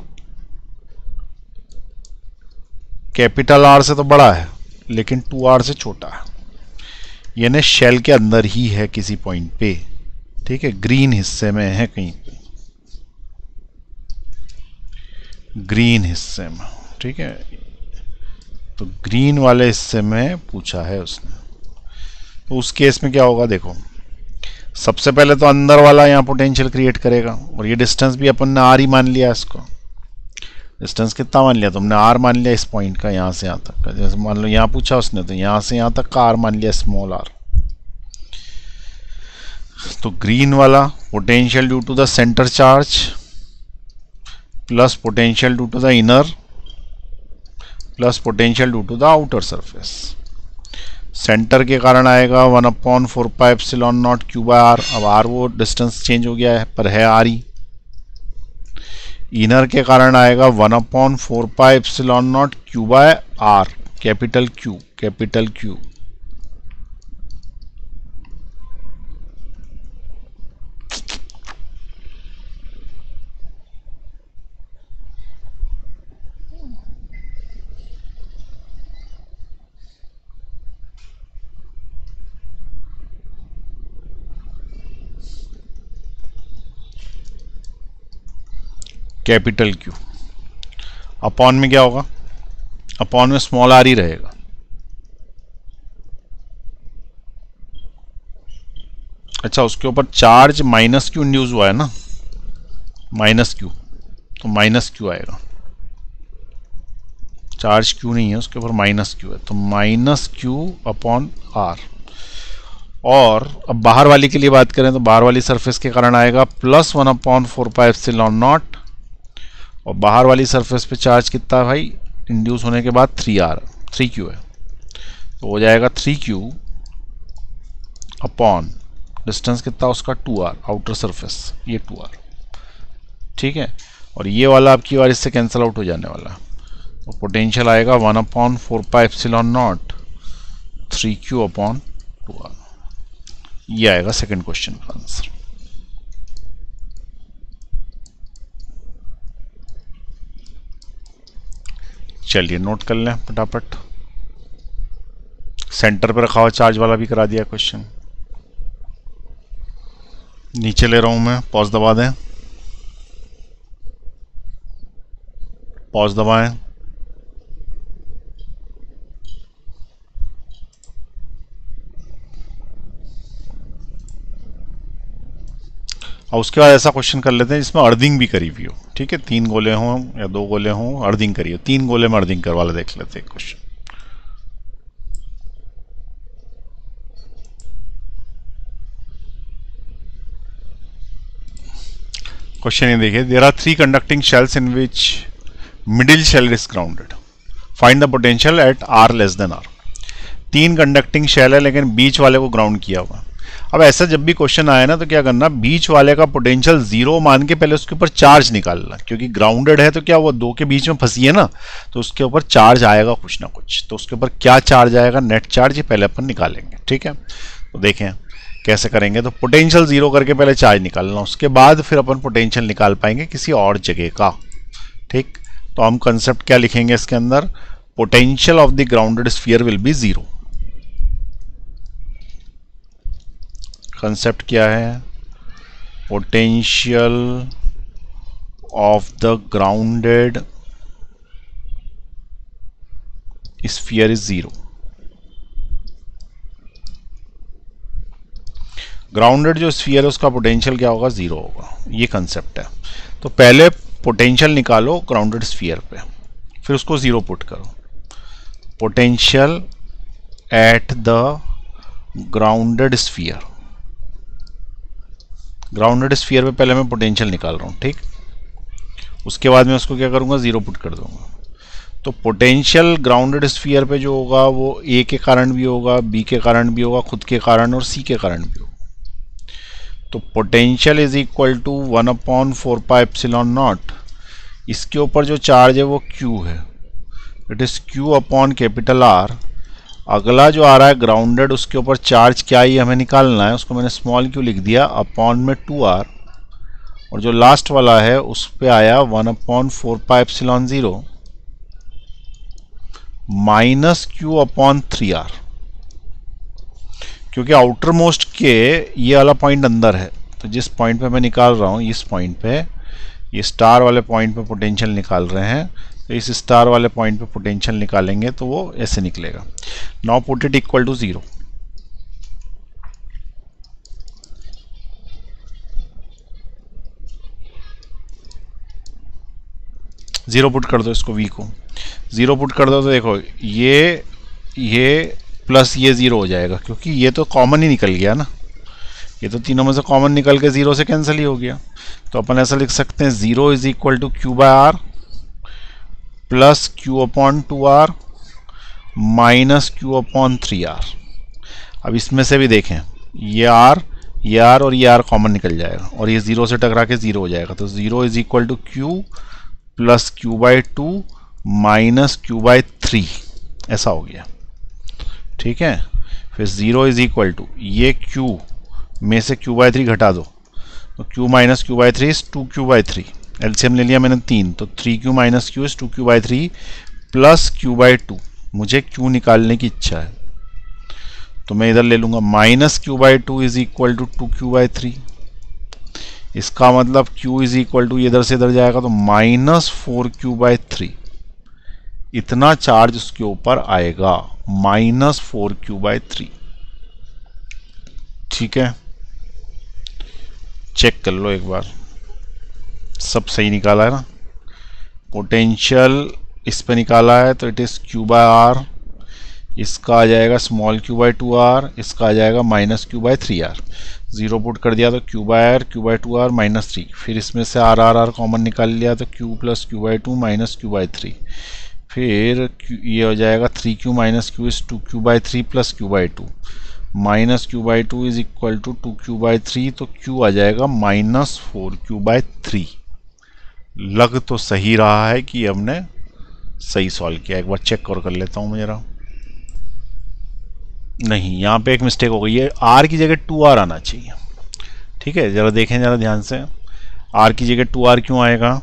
capital R से तो बड़ा है लेकिन 2r से छोटा है, यानी शेल के अंदर ही है किसी पॉइंट पे। ठीक है, ग्रीन हिस्से में है कहीं पे, ग्रीन हिस्से में। ठीक है, तो ग्रीन वाले हिस्से में पूछा है उसने। तो उस केस में क्या होगा, देखो सबसे पहले तो अंदर वाला यहाँ पोटेंशियल क्रिएट करेगा, और ये डिस्टेंस भी अपन ने r ही मान लिया। इसको डिस्टेंस कितना मान लिया तुमने, r मान लिया इस पॉइंट का, यहाँ से यहाँ तक का। जैसे मान लो यहाँ पूछा उसने, तो यहाँ से यहाँ तक का r मान लिया, स्मॉल r। तो ग्रीन वाला potential due to the centre charge plus potential due to the inner plus potential due to the outer surface. Centre के कारण आएगा 1/4πε0 Q/r। अब r वो डिस्टेंस चेंज हो गया है पर है r ही। इनर के कारण आएगा 1/4πε0 Q by R, capital Q, capital Q। Capital Q upon में क्या होगा, अपॉन में स्मॉल r ही रहेगा। अच्छा, उसके ऊपर चार्ज माइनस क्यू इंड्यूस हुआ है ना, माइनस क्यू, तो माइनस क्यू आएगा। चार्ज क्यू नहीं है, उसके ऊपर माइनस क्यू है, तो माइनस क्यू अपॉन आर। और अब बाहर वाली के लिए बात करें तो बाहर वाली सरफेस के कारण आएगा प्लस 1/4πε0, और बाहर वाली सरफेस पे चार्ज कितना है भाई, इंड्यूस होने के बाद 3Q है, तो हो जाएगा 3Q अपॉन डिस्टेंस कितना उसका 2R, आउटर सरफेस ये 2R, ठीक है। और ये वाला आपकी बार इससे कैंसिल आउट हो जाने वाला, तो पोटेंशियल आएगा 1/4πε0 3Q अपॉन 2R। ये आएगा सेकंड क्वेश्चन का आंसर। चलिए नोट कर लें फटाफट। सेंटर पर रखा हुआ चार्ज वाला भी करा दिया क्वेश्चन। नीचे ले रहा हूं मैं, पॉज दबा दें, पॉज दबाएं। और उसके बाद ऐसा क्वेश्चन कर लेते हैं जिसमें अर्थिंग भी करी हुई हो, ठीक है। 3 गोले हों या 2 गोले हों, अर्थिंग करी हो, 3 गोले में अर्थिंग करवा ले, देख लेते हैं क्वेश्चन। क्वेश्चन ये देखिए, there are 3 conducting shells in which middle shell is grounded, find the potential at R less than R। 3 conducting shell है लेकिन बीच वाले को ग्राउंड किया हुआ। अब ऐसा जब भी क्वेश्चन आए ना तो क्या करना, बीच वाले का पोटेंशियल 0 मान के पहले उसके ऊपर चार्ज निकालना, क्योंकि ग्राउंडेड है तो क्या वो 2 के बीच में फंसी है ना, तो उसके ऊपर चार्ज आएगा कुछ ना कुछ, तो उसके ऊपर क्या चार्ज आएगा, नेट चार्ज, ये पहले अपन निकालेंगे, ठीक है। तो देखें कैसे करेंगे, तो पोटेंशियल 0 करके पहले चार्ज निकालना, उसके बाद फिर अपन पोटेंशियल निकाल पाएंगे किसी और जगह का, ठीक। तो हम कंसेप्ट क्या लिखेंगे इसके अंदर, potential of the grounded sphere will be 0। Concept क्या है, potential of the grounded sphere is 0। Grounded जो स्फीयर है उसका पोटेंशियल क्या होगा, 0 होगा, ये कंसेप्ट है। तो पहले पोटेंशियल निकालो ग्राउंडेड स्फीयर पे, फिर उसको 0 पुट करो। Potential at the grounded sphere, grounded sphere पे पहले मैं पोटेंशियल निकाल रहा हूँ, ठीक। उसके बाद मैं उसको क्या करूँगा, 0 पुट कर दूंगा। तो पोटेंशियल ग्राउंडेड स्फीयर पे जो होगा वो A के कारण भी होगा, B के कारण भी होगा, खुद के कारण और C के कारण भी होगा। तो पोटेंशियल इज इक्वल टू 1/4πε0, इसके ऊपर जो चार्ज है वो Q है, it is Q upon capital R। अगला जो आ रहा है ग्राउंडेड, उसके ऊपर चार्ज क्या ही हमें निकालना है, उसको मैंने स्मॉल क्यू लिख दिया, अपॉन में 2R। और जो लास्ट वाला है उस पे आया 1/4πε0 माइनस Q अपॉन 3R, क्योंकि आउटर मोस्ट के ये वाला पॉइंट अंदर है, तो जिस पॉइंट पे मैं निकाल रहा हूँ, इस पॉइंट पे, ये स्टार वाले पॉइंट पे पोटेंशियल निकाल रहे हैं, तो इस स्टार वाले पॉइंट पे पोटेंशियल निकालेंगे तो वो ऐसे निकलेगा। Now put it equal to 0। Zero put कर दो इसको, V को 0 पुट कर दो तो देखो ये प्लस ये 0 हो जाएगा, क्योंकि ये तो कॉमन ही निकल गया ना, ये तो तीनों में से कॉमन निकल के 0 से कैंसिल ही हो गया। तो अपन ऐसा लिख सकते हैं 0 is equal to Q by R plus Q upon 2R minus Q upon 3R। अब इसमें से भी देखें, ये R ये आर और ये आर कॉमन निकल जाएगा और ये 0 से टकरा के 0 हो जाएगा। तो 0 is equal to Q plus Q by two minus Q by three, ऐसा हो गया। ठीक है, फिर 0 इज इक्वल टू ये क्यू में से क्यू बाई थ्री घटा दो, तो Q minus Q by three is 2q by three, LCM ले लिया मैंने 3, तो 3q minus Q is 2q by three plus q by two. मुझे q निकालने की इच्छा है तो मैं इधर ले लूंगा minus Q by two is equal to 2q by three. इसका मतलब q इज इक्वल टू इधर से इधर जाएगा तो माइनस 4q बाई थ्री, इतना चार्ज उसके ऊपर आएगा, माइनस 4q बाई थ्री। ठीक है, चेक कर लो एक बार, सब सही निकाला है ना। पोटेंशियल इस पे निकाला है तो it is q by R, इसका आ जाएगा small q by two R, इसका आ जाएगा minus q by three R. 0 put कर दिया तो q by R, q by two R minus three, फिर इसमें से आर आर आर कॉमन निकाल लिया तो q plus q by two minus q by three, फिर ये हो जाएगा 3q minus q is 2q by three plus q by two, minus q by two is equal to 2q by three, तो q आ जाएगा minus 4q by three. लग तो सही रहा है कि हमने सही सॉल्व किया, एक बार चेक और कर लेता हूँ मेरा। नहीं, यहाँ पे एक मिस्टेक हो गई है, r की जगह 2r आना चाहिए। ठीक है, ज़रा देखें ज़रा ध्यान से, r की जगह 2r क्यों आएगा,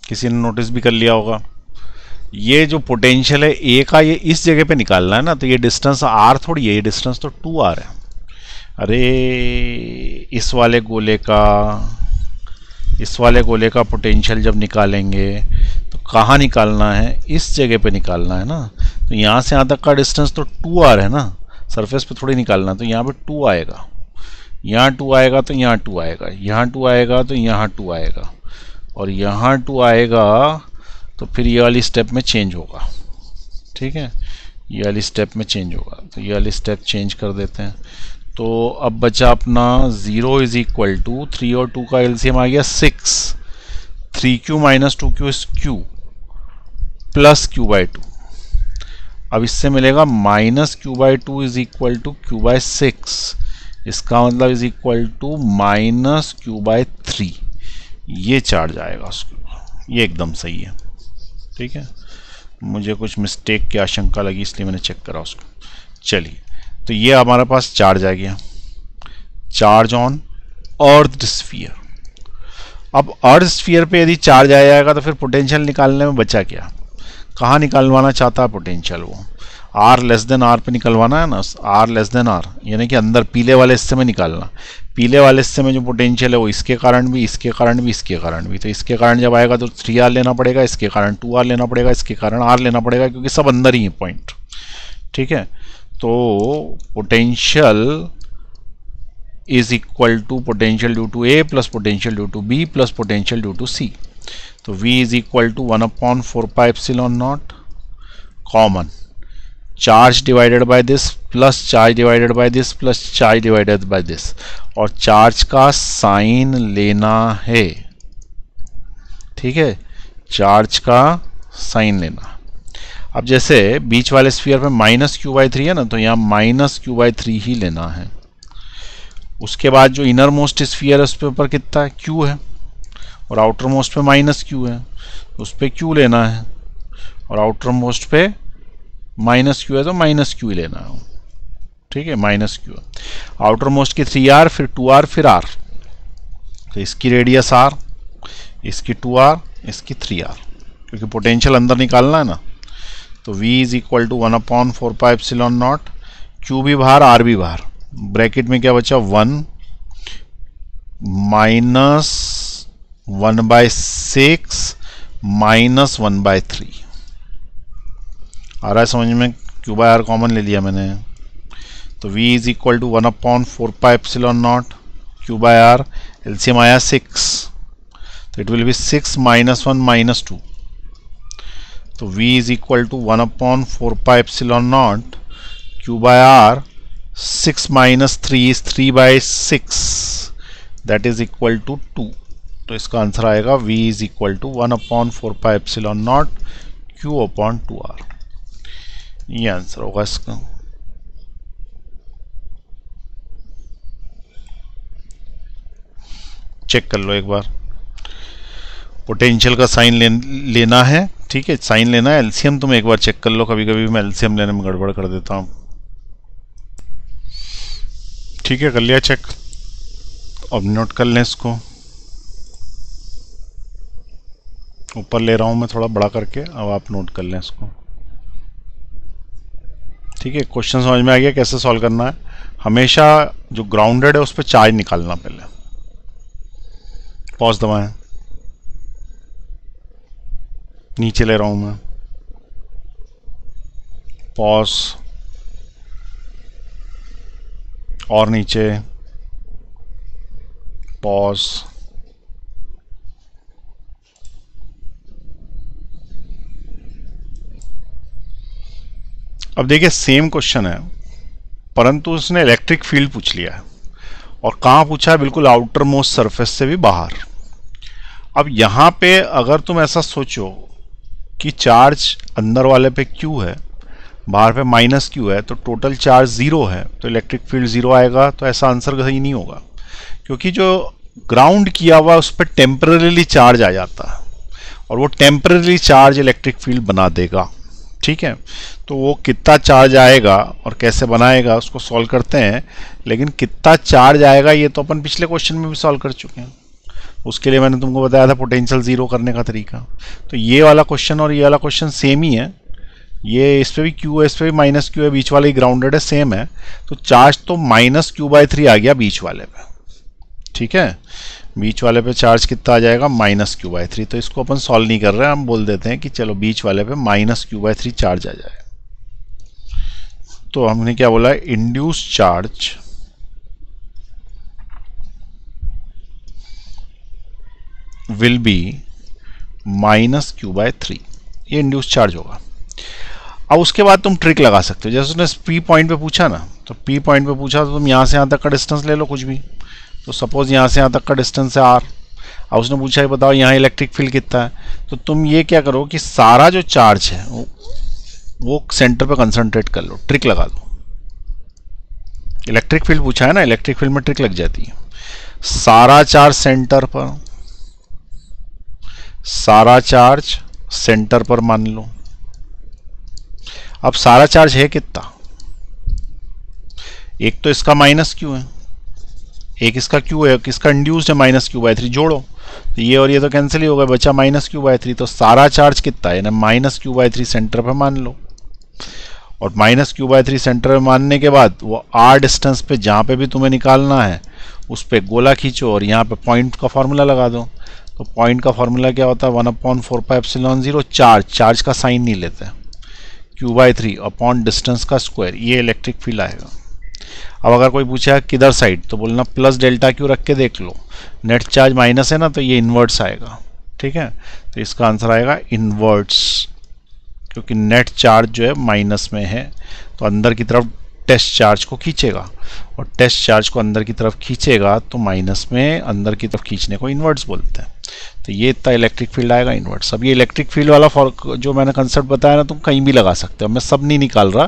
किसी ने नोटिस भी कर लिया होगा। ये जो पोटेंशियल है a का, ये इस जगह पे निकालना है ना, तो ये डिस्टेंस r थोड़ी है, ये डिस्टेंस तो 2r है। अरे इस वाले गोले का पोटेंशियल जब निकालेंगे तो कहाँ निकालना है, इस जगह पे निकालना है ना। तो यहाँ से यहाँ तक का डिस्टेंस तो 2r है ना, सरफेस पे थोड़ी निकालना, तो यहाँ पे 2 आएगा, यहाँ 2 आएगा तो यहाँ 2 आएगा, यहाँ 2 आएगा तो यहाँ 2 आएगा, और यहाँ 2 आएगा तो फिर ये वाली स्टेप में चेंज होगा। ठीक है, ये वाली स्टेप में चेंज होगा, तो ये वाली स्टेप चेंज कर देते हैं। तो अब बचा अपना 0 इज इक्वल टू 3 और 2 का एलसीएम आ गया 6, 3q minus 2q is q plus q by two. अब इससे मिलेगा minus q by two is equal to q by six, इसका मतलब is equal to minus q by three. ये चार्ज आएगा उसके ऊपर, ये एकदम सही है। ठीक है, मुझे कुछ मिस्टेक की आशंका लगी इसलिए मैंने चेक करा उसको। चलिए, तो ये हमारे पास चार्ज आ गया, चार्ज ऑन अर्थ स्फीयर। अब अर्थ स्फीयर पे यदि चार्ज आ जाएगा तो फिर पोटेंशियल निकालने में बचा क्या, कहाँ निकालवाना चाहता है पोटेंशियल, वो आर लेस देन आर पे निकलवाना है ना, आर लेस देन आर, यानी कि अंदर पीले वाले हिस्से में निकालना। पीले वाले हिस्से में जो पोटेंशियल है वो इसके कारण भी, इसके कारण भी, इसके कारण भी, तो इसके कारण जब आएगा तो 3r लेना पड़ेगा, इसके कारण 2r लेना पड़ेगा, इसके कारण r लेना पड़ेगा, क्योंकि सब अंदर ही है पॉइंट। ठीक है, तो potential is equal to potential due to A plus potential due to B plus potential due to C. तो v is equal to 1/4 pi epsilon naught common, charge divided by this plus charge divided by this plus charge divided by this, और charge का sign लेना है। ठीक है, charge का sign लेना। अब जैसे बीच वाले स्फीयर पे माइनस q बाई थ्री है ना, तो यहाँ माइनस q बाई थ्री ही लेना है। उसके बाद जो इनर मोस्ट स्फीयर है उस पे ऊपर कितना है, q है, और आउटर मोस्ट पे माइनस q है, तो उस पे q लेना है, और आउटर मोस्ट पे माइनस q है तो माइनस q लेना है। ठीक है, माइनस q। आउटर मोस्ट की 3r, फिर 2r, फिर r, तो इसकी रेडियस r, इसकी 2r, इसकी 3r, क्योंकि पोटेंशियल अंदर निकालना है ना। तो v is equal to 1/4 pi epsilon naught, q भी बाहर r भी बाहर, ब्रैकेट में क्या बचा 1 माइनस 1/6 माइनस 1/3। आ रहा है समझ में, q बाय r कॉमन ले लिया मैंने, तो v is equal to 1/4 pi epsilon naught, q by r LCM आया 6, तो it will be 6 minus 1 minus 2। तो v is equal to 1/4 pi epsilon naught, q by r 6 minus 3 is 3/6, that is equal to 2। तो इसका answer आएगा v is equal to 1/4 pi epsilon naught q upon 2r। ये answer होगा इसका। Check कर लो एक बार। Potential का साइन लेना है, ठीक है, साइन लेना है। एलसीएम तुम एक बार चेक कर लो, कभी कभी मैं एलसीएम लेने में गड़बड़ कर देता हूँ। ठीक है, कर लिया चेक। अब नोट कर लें इसको, ऊपर ले रहा हूँ मैं थोड़ा बड़ा करके, अब आप नोट कर लें इसको। ठीक है, क्वेश्चन समझ में आ गया कैसे सॉल्व करना है। हमेशा जो ग्राउंडेड है उस पर चार्ज निकालना। पहले पॉज दबाएं, नीचे ले रहा हूं मैं, पॉज, और नीचे, पॉज, अब देखिए सेम क्वेश्चन है, परंतु उसने इलेक्ट्रिक फील्ड पूछ लिया है, और कहाँ पूछा है, बिल्कुल आउटर मोस्ट सरफेस से भी बाहर। अब यहाँ पे अगर तुम ऐसा सोचो कि चार्ज अंदर वाले पे Q है, बाहर पे माइनस Q है, तो टोटल चार्ज जीरो है, तो इलेक्ट्रिक फील्ड जीरो आएगा। तो ऐसा आंसर सही नहीं होगा, क्योंकि जो ग्राउंड किया हुआ उस पर टेम्पररीली चार्ज आ जाता है, और वो टेम्पररी चार्ज इलेक्ट्रिक फील्ड बना देगा। ठीक है, तो वो कितना चार्ज आएगा और कैसे बनाएगा उसको सॉल्व करते हैं। लेकिन कितना चार्ज आएगा ये तो अपन पिछले क्वेश्चन में भी सॉल्व कर चुके हैं। उसके लिए मैंने तुमको बताया था पोटेंशियल जीरो करने का तरीका। तो ये वाला क्वेश्चन और ये वाला क्वेश्चन सेम ही है। ये इस पे भी Q है, इस पे भी माइनस Q है, बीच वाले ही ग्राउंडेड है, सेम है। तो चार्ज तो -Q/3 आ गया बीच वाले पे। ठीक है, बीच वाले पे चार्ज कितना आ जाएगा, -Q/3। तो इसको अपन सॉल्व नहीं कर रहे हैं, हम बोल देते हैं कि चलो बीच वाले पे -Q/3 चार्ज आ जाए। तो हमने क्या बोला, induce charge will be -Q/3, ये इंड्यूस चार्ज होगा। अब उसके बाद तुम ट्रिक लगा सकते हो, जैसे उसने P पॉइंट पे पूछा ना, तो P पॉइंट पे पूछा तो तुम यहाँ से यहाँ तक का डिस्टेंस ले लो कुछ भी। तो सपोज यहाँ से यहाँ तक का डिस्टेंस है R। अब उसने पूछा है बताओ यहाँ इलेक्ट्रिक फील्ड कितना है, तो तुम ये क्या करो कि सारा जो चार्ज है वो सेंटर पे कंसंट्रेट कर लो, ट्रिक लगा लो। इलेक्ट्रिक फील्ड पूछा है ना, इलेक्ट्रिक फील्ड में ट्रिक लग जाती है। सारा चार्ज सेंटर पर, सारा चार्ज सेंटर पर मान लो। अब सारा चार्ज है कितना, एक तो इसका -Q है, एक इसका Q है, इसका इंड्यूस्ड है -Q/3, जोड़ो तो ये और ये तो कैंसिल ही हो गया, बचा -Q/3। तो सारा चार्ज कितना है ना, -Q/3 सेंटर पे मान लो। और -Q/3 सेंटर पे मानने के बाद वो R डिस्टेंस पे जहाँ पे भी तुम्हें निकालना है उस पर गोला खींचो और यहाँ पे पॉइंट का फॉर्मूला लगा दो। तो पॉइंट का फॉर्मूला क्या होता है, 1/4πε0। चार्ज का साइन नहीं लेते, Q/3 अपॉन डिस्टेंस का स्क्वायर, ये इलेक्ट्रिक फील्ड आएगा। अब अगर कोई पूछा किधर साइड, तो बोलना +Δ Q रख के देख लो, नेट चार्ज माइनस है ना, तो ये इन्वर्ट्स आएगा। ठीक है, तो इसका आंसर आएगा इन्वर्ट्स, क्योंकि नेट चार्ज जो है माइनस में है, तो अंदर की तरफ टेस्ट चार्ज को खींचेगा, और टेस्ट चार्ज को अंदर की तरफ खींचेगा तो माइनस में अंदर की तरफ खींचने को इन्वर्ट्स बोलते हैं। तो ये इतना इलेक्ट्रिक फील्ड आएगा इन्वर्ट्स। अब ये इलेक्ट्रिक फील्ड वाला जो मैंने कंसेप्ट बताया ना, तुम कहीं भी लगा सकते हो, मैं सब नहीं निकाल रहा,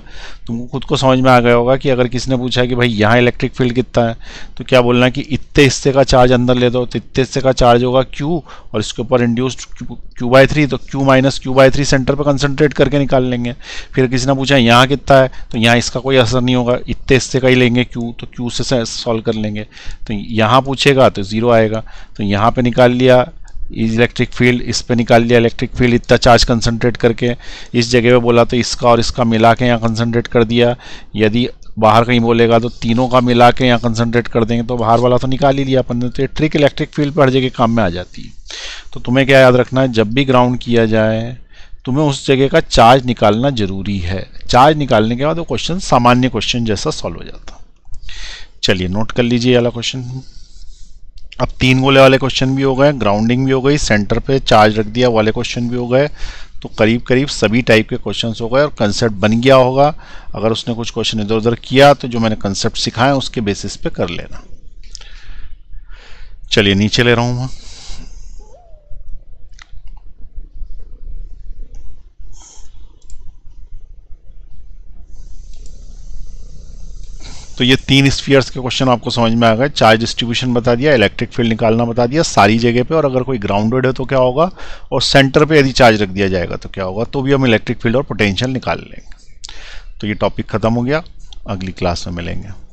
तुमको खुद को समझ में आ गया होगा कि अगर किसी ने पूछा कि भाई यहाँ इलेक्ट्रिक फील्ड कितना है, तो क्या बोलना कि इतने हिस्से का चार्ज अंदर ले दो, तो इतने हिस्से का चार्ज होगा Q, और इसके ऊपर इंड्यूस्ड Q/3, तो Q - Q/3 सेंटर पर कंसंट्रेट करके निकाल लेंगे। फिर किसी ने पूछा यहाँ कितना है, तो यहाँ इसका कोई असर नहीं होगा, इतने हिस्से का ही लेंगे Q, तो Q से सॉल्व कर लेंगे। तो यहाँ पूछेगा तो 0 आएगा, तो यहाँ पे निकाल लिया इलेक्ट्रिक फील्ड, इस पे निकाल लिया इलेक्ट्रिक फील्ड, इतना चार्ज कंसंट्रेट करके इस जगह पे बोला तो इसका और इसका मिला के यहाँ कंसंट्रेट कर दिया। यदि बाहर कहीं बोलेगा तो तीनों का मिला के यहाँ कंसंट्रेट कर देंगे, तो बाहर वाला तो निकाल ही लिया अपन ने। तो ये ट्रिक इलेक्ट्रिक फील्ड पर हर जगह काम में आ जाती है। तो तुम्हें क्या याद रखना है, जब भी ग्राउंड किया जाए तुम्हें उस जगह का चार्ज निकालना जरूरी है। चार्ज निकालने के बाद वो क्वेश्चन सामान्य क्वेश्चन जैसा सॉल्व हो जाता। चलिए नोट कर लीजिए वाला क्वेश्चन। अब 3 गोले वाले क्वेश्चन भी हो गए, ग्राउंडिंग भी हो गई, सेंटर पे चार्ज रख दिया वाले क्वेश्चन भी हो गए। तो करीब करीब सभी टाइप के क्वेश्चंस हो गए और कंसेप्ट बन गया होगा। अगर उसने कुछ क्वेश्चन इधर उधर किया तो जो मैंने कंसेप्ट सिखाए उसके बेसिस पे कर लेना। चलिए नीचे ले रहा हूं मैं। तो ये 3 स्फीयर्स के क्वेश्चन आपको समझ में आ गए। चार्ज डिस्ट्रीब्यूशन बता दिया, इलेक्ट्रिक फील्ड निकालना बता दिया सारी जगह पे, और अगर कोई ग्राउंडेड है तो क्या होगा, और सेंटर पे यदि चार्ज रख दिया जाएगा तो क्या होगा, तो भी हम इलेक्ट्रिक फील्ड और पोटेंशियल निकाल लेंगे। तो ये टॉपिक खत्म हो गया, अगली क्लास में मिलेंगे।